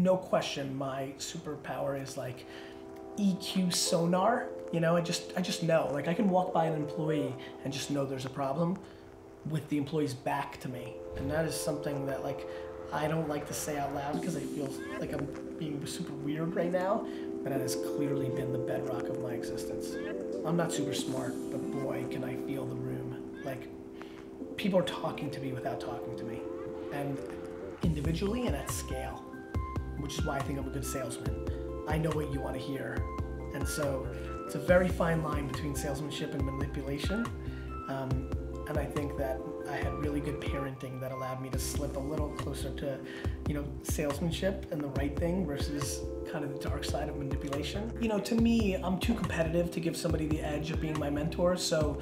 no question, my superpower is like EQ sonar. You know, I just know. Like I can walk by an employee and just know there's a problem with the employee's back to me. And that is something that like I don't like to say out loud because I feel like I'm being super weird right now, but that has clearly been the bedrock of my existence. I'm not super smart, but boy, can I feel the room. Like, people are talking to me without talking to me, and individually and at scale, which is why I think I'm a good salesman. I know what you want to hear, and so it's a very fine line between salesmanship and manipulation, and I think that I had really good parenting that allowed me to slip a little closer to, you know, salesmanship and the right thing versus kind of the dark side of manipulation. You know, to me, I'm too competitive to give somebody the edge of being my mentor, so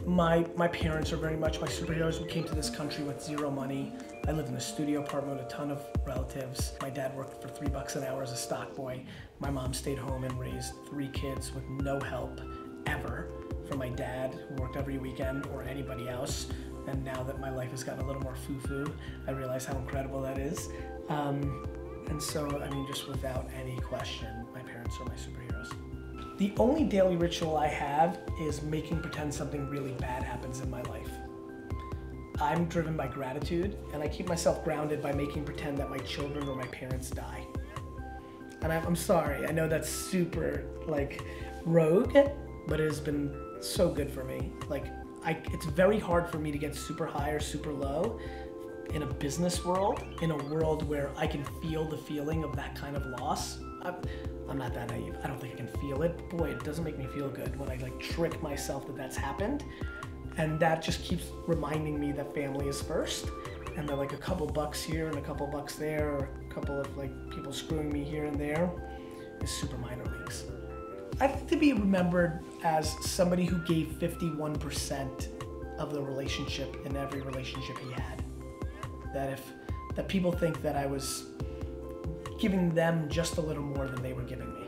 my parents are very much my superheroes. We came to this country with zero money. I lived in a studio apartment with a ton of relatives. My dad worked for $3 an hour as a stock boy. My mom stayed home and raised 3 kids with no help ever from my dad, who worked every weekend, or anybody else. And now that my life has gotten a little more foo-foo, I realize how incredible that is. And so, I mean, just without any question, my parents are my superheroes. The only daily ritual I have is making pretend something really bad happens in my life. I'm driven by gratitude, and I keep myself grounded by making pretend that my children or my parents die. And I'm sorry, I know that's super, like, rogue, but it has been so good for me. Like, it's very hard for me to get super high or super low in a business world, in a world where I can feel the feeling of that kind of loss. I'm not that naive. I don't think I can feel it. Boy, it doesn't make me feel good when I like trick myself that that's happened. And that just keeps reminding me that family is first. And that like a couple bucks here and a couple bucks there, or a couple of like people screwing me here and there is super minor leagues. I'd like to be remembered as somebody who gave 51% of the relationship in every relationship he had. That people think that I was giving them just a little more than they were giving me.